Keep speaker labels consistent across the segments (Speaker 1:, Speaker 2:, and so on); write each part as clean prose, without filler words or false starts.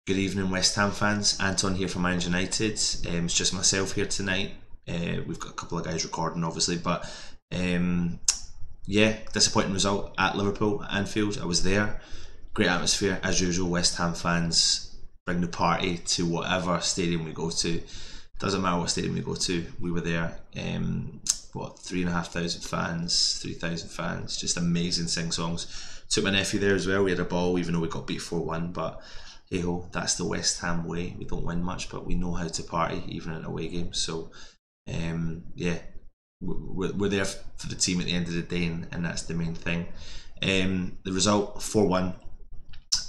Speaker 1: Good evening, West Ham fans. Anton here from Man United. It's just myself here tonight. We've got a couple of guys recording, obviously, but yeah, disappointing result at Liverpool, Anfield. I was there. Great atmosphere, as usual. West Ham fans bring the party to whatever stadium we go to. Doesn't matter what stadium we go to, we were there. 3,500 fans, 3,000 fans, just amazing sing songs. Took my nephew there as well. We had a ball, even though we got beat 4-1, but hey ho, that's the West Ham way. We don't win much, but we know how to party, even in away games. So, yeah, we're there for the team at the end of the day, and that's the main thing. The result 4-1,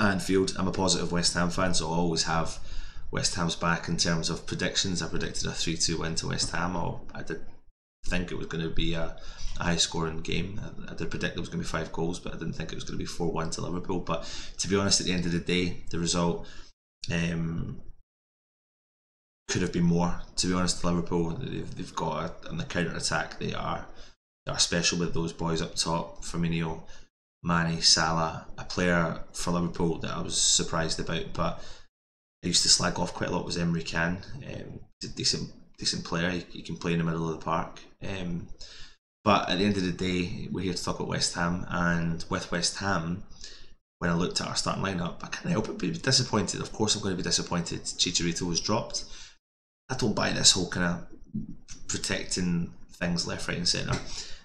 Speaker 1: Anfield. I'm a positive West Ham fan, so I always have West Ham's back in terms of predictions. I predicted a 3-2 win to West Ham, or I did think it was going to be a high scoring game. I did predict there was going to be 5 goals, but I didn't think it was going to be 4-1 to Liverpool. But to be honest, at the end of the day, the result could have been more. To be honest, Liverpool, they've got on the counter attack. They are special with those boys up top. Firmino, Mane, Salah, a player for Liverpool that I was surprised about, but I used to slag off quite a lot was Emre Can. He's a decent player. He can play in the middle of the park. But at the end of the day, we're here to talk about West Ham, and with West Ham, when I looked at our starting lineup, I can't help but be disappointed. Of course, I'm going to be disappointed. Chicharito was dropped. I don't buy this whole kind of protecting things left, right, and centre.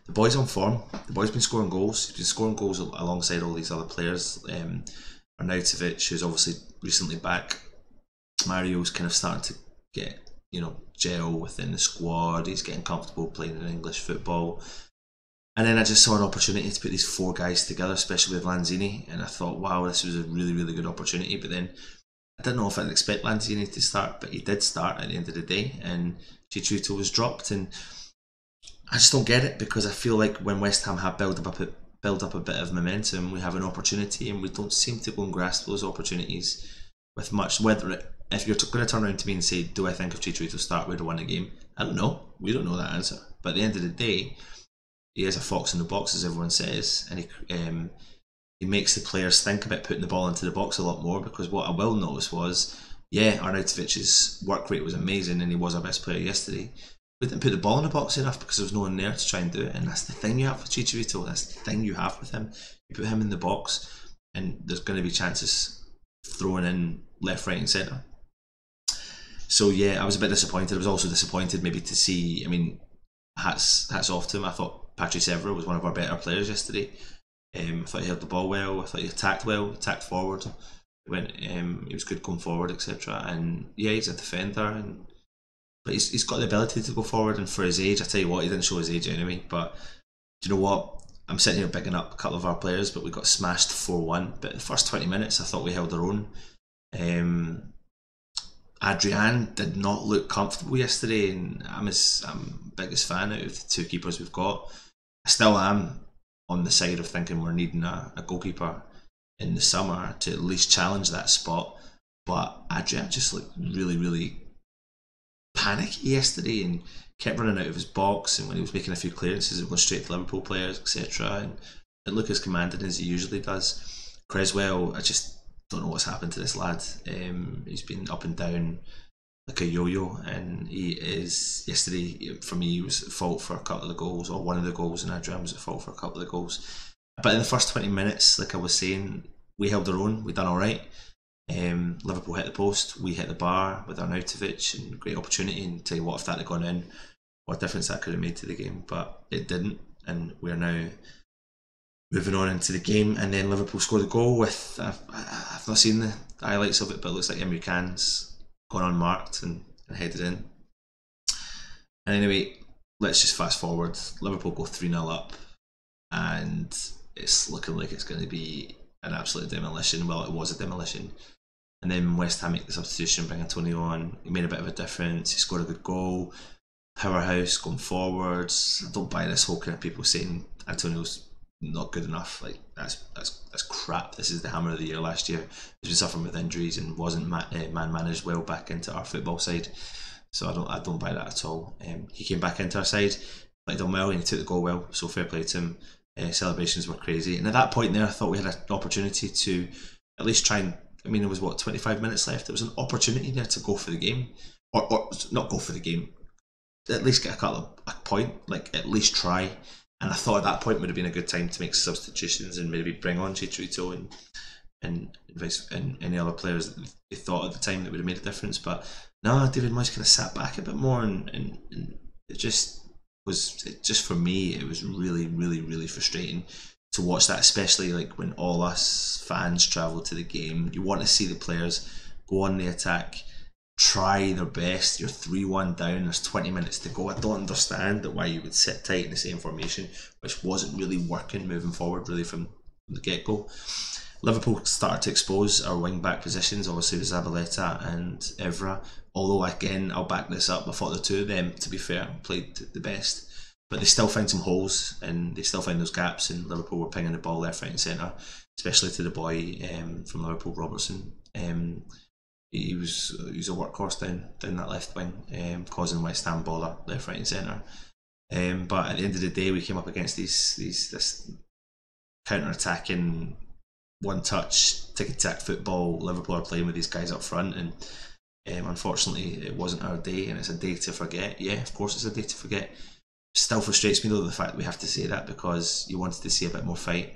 Speaker 1: The boy's on form. The boy's been scoring goals. He's been scoring goals alongside all these other players. Arnautovic, who's obviously recently back. Mario's kind of starting to get, gel within the squad. He's getting comfortable playing in English football. And then I just saw an opportunity to put these 4 guys together, especially with Lanzini, and I thought, wow, this was a really, really good opportunity. But then I didn't know if I'd expect Lanzini to start, but he did start at the end of the day, and Chicharito was dropped. And I just don't get it, because I feel like when West Ham have build up a bit of momentum, we have an opportunity, and we don't seem to go and grasp those opportunities with much. If you're going to turn around to me and say, do I think if Chicharito start, we'd have won the game? I don't know. We don't know that answer. But at the end of the day, he is a fox in the box, as everyone says, and he makes the players think about putting the ball into the box a lot more. Because what I will notice was, Arnautovic's work rate was amazing, and he was our best player yesterday. We didn't put the ball in the box enough because there was no one there to try and do it, and that's the thing you have with Chicharito. That's the thing you have with him. You put him in the box, and there's going to be chances thrown in left, right, and centre. So yeah, I was a bit disappointed. I was also disappointed maybe to see. I mean, hats off to him. I thought Patrice Evra was one of our better players yesterday. I thought he held the ball well. I thought he attacked well. Attacked forward. He was good going forward, etc. And yeah, he's a defender, but he's got the ability to go forward. And for his age, I tell you what, he didn't show his age anyway. But do you know what? I'm sitting here picking up a couple of our players, but we got smashed 4-1. But the first 20 minutes, I thought we held our own. Adrian did not look comfortable yesterday, and I'm biggest fan out of the 2 keepers we've got. I still am on the side of thinking we're needing a goalkeeper in the summer to at least challenge that spot. But Adrian just looked really, really panicky yesterday and kept running out of his box, and when he was making a few clearances, it was going straight to Liverpool players, etc. And didn't look as commanding as he usually does. Creswell, I just don't know what's happened to this lad. He's been up and down like a yo-yo, and he is, yesterday for me, he was at fault for a couple of the goals, or one of the goals, and Adrian was at fault for a couple of the goals. But in the first 20 minutes, like I was saying, we held our own. We done all right. Liverpool hit the post, we hit the bar with Arnautovic, and great opportunity. And tell you what, if that had gone in, what difference that could have made to the game. But it didn't, and we're now moving on into the game. And then Liverpool scored a goal with, I've not seen the highlights of it, but it looks like Emre Can's gone unmarked and headed in. And anyway, let's just fast forward. Liverpool go 3-0 up, and it's looking like it's going to be an absolute demolition. Well, it was a demolition. And then West Ham make the substitution, bring Antonio on. He made a bit of a difference. He scored a good goal. Powerhouse going forwards. I don't buy this whole kind of people saying Antonio's not good enough. Like that's crap. This is the hammer of the year last year. He's been suffering with injuries and wasn't man managed well back into our football side. So I don't buy that at all. He came back into our side, played on well, and he took the goal well. So fair play to him. Celebrations were crazy, and at that point there, I thought we had an opportunity to at least try and I mean, there was what, 25 minutes left. There was an opportunity there to go for the game, or not go for the game, at least get a point, like at least try. And I thought at that point would have been a good time to make substitutions and maybe bring on Chicharito and any other players that they thought at the time that would have made a difference. But no, David Moyes kind of sat back a bit more, and it just for me, it was really, really, really frustrating to watch that, especially like when all us fans travel to the game. You want to see the players go on the attack, try their best. You're 3-1 down, there's 20 minutes to go. I don't understand why you would sit tight in the same formation, which wasn't really working moving forward really from the get-go. Liverpool started to expose our wing-back positions, obviously with Zabaleta and Evra, although again, I'll back this up, I thought the two of them, to be fair, played the best, but they still found some holes and they still found those gaps, and Liverpool were pinging the ball left, right and centre, especially to the boy from Liverpool, Robertson. He was a workhorse down that left wing, causing West Ham bother left, right and centre. But at the end of the day, we came up against this counter-attacking, one-touch, ticky-tack football. Liverpool are playing with these guys up front, and unfortunately it wasn't our day, and it's a day to forget. Yeah, of course it's a day to forget. Still frustrates me though, the fact that we have to say that, because you wanted to see a bit more fight,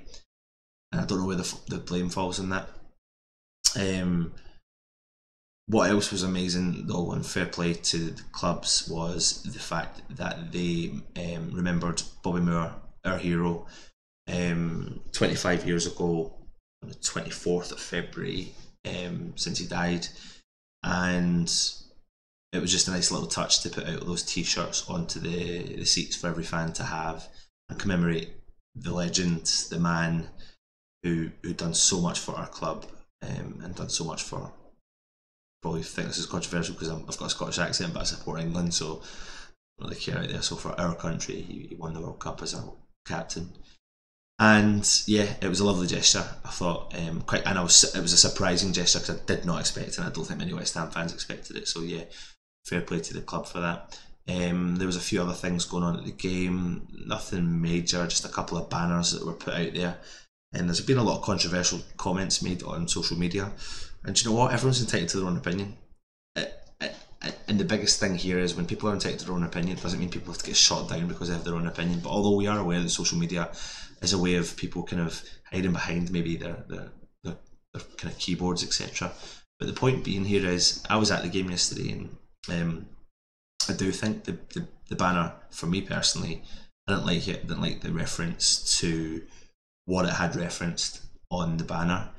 Speaker 1: and I don't know where the blame falls in that. What else was amazing though, and fair play to the clubs, was the fact that they remembered Bobby Moore, our hero, 25 years ago on the 24th of February, since he died, and it was just a nice little touch to put out those t-shirts onto the seats for every fan to have and commemorate the legend, the man who done so much for our club, and done so much for, probably think this is controversial because I've got a Scottish accent, but I support England, so I don't really care out there. So for our country, he won the World Cup as a captain, and yeah, it was a lovely gesture. I thought, it was a surprising gesture because I did not expect it, and I don't think many West Ham fans expected it. So yeah, fair play to the club for that. There was a few other things going on at the game, nothing major, just a couple of banners that were put out there, and there's been a lot of controversial comments made on social media. And do you know what? Everyone's entitled to their own opinion. And the biggest thing here is, when people are entitled to their own opinion, it doesn't mean people have to get shot down because they have their own opinion. But although we are aware that social media is a way of people kind of hiding behind maybe their kind of keyboards, etc. But the point being here is, I was at the game yesterday, and I do think the banner, for me personally, I didn't like it. I didn't like the reference to what it had referenced on the banner.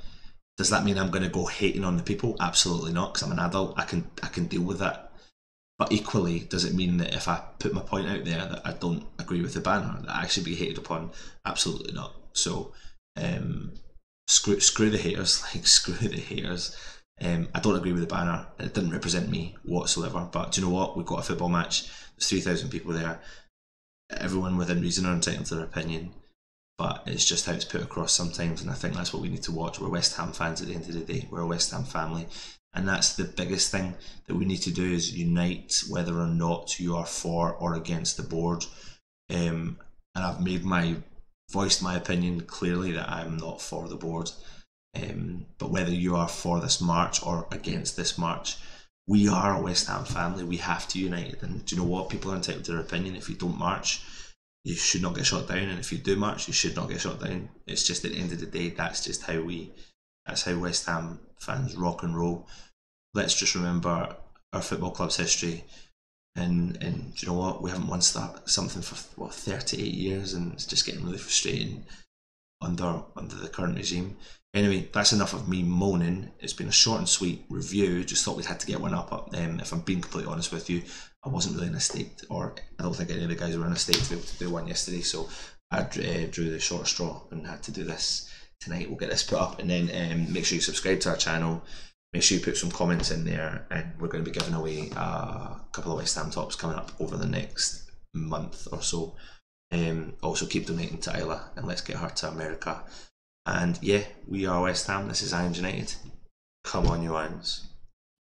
Speaker 1: Does that mean I'm going to go hating on the people? Absolutely not, because I'm an adult. I can deal with that. But equally, does it mean that if I put my point out there that I don't agree with the banner, that I should be hated upon? Absolutely not. So screw the haters, like screw the haters. I don't agree with the banner. It didn't represent me whatsoever. But do you know what? We've got a football match. There's 3,000 people there. Everyone within reason are entitled to their opinion. But it's just how it's put across sometimes, and I think that's what we need to watch. We're West Ham fans at the end of the day. We're a West Ham family, and that's the biggest thing that we need to do, is unite, whether or not you are for or against the board. And I've voiced my opinion clearly that I'm not for the board. But whether you are for this march or against this march, we are a West Ham family. We have to unite. And do you know what? People are entitled to their opinion. If you don't march, you should not get shot down, and if you do march, you should not get shot down. It's just, at the end of the day, that's how West Ham fans rock and roll. Let's just remember our football club's history, and do you know what? We haven't won something for 38 years, and it's just getting really frustrating under the current regime. Anyway, that's enough of me moaning. It's been a short and sweet review. Just thought we'd had to get one up. If I'm being completely honest with you, I wasn't really in a state, or I don't think any of the guys were in a state to be able to do one yesterday, so I drew the short straw and had to do this tonight. We'll get this put up, and then make sure you subscribe to our channel. Make sure you put some comments in there, and we're going to be giving away a couple of West Ham tops coming up over the next month or so. Also keep donating to Isla, and let's get her to America. And yeah, we are West Ham. This is Irons United. Come on, you Irons.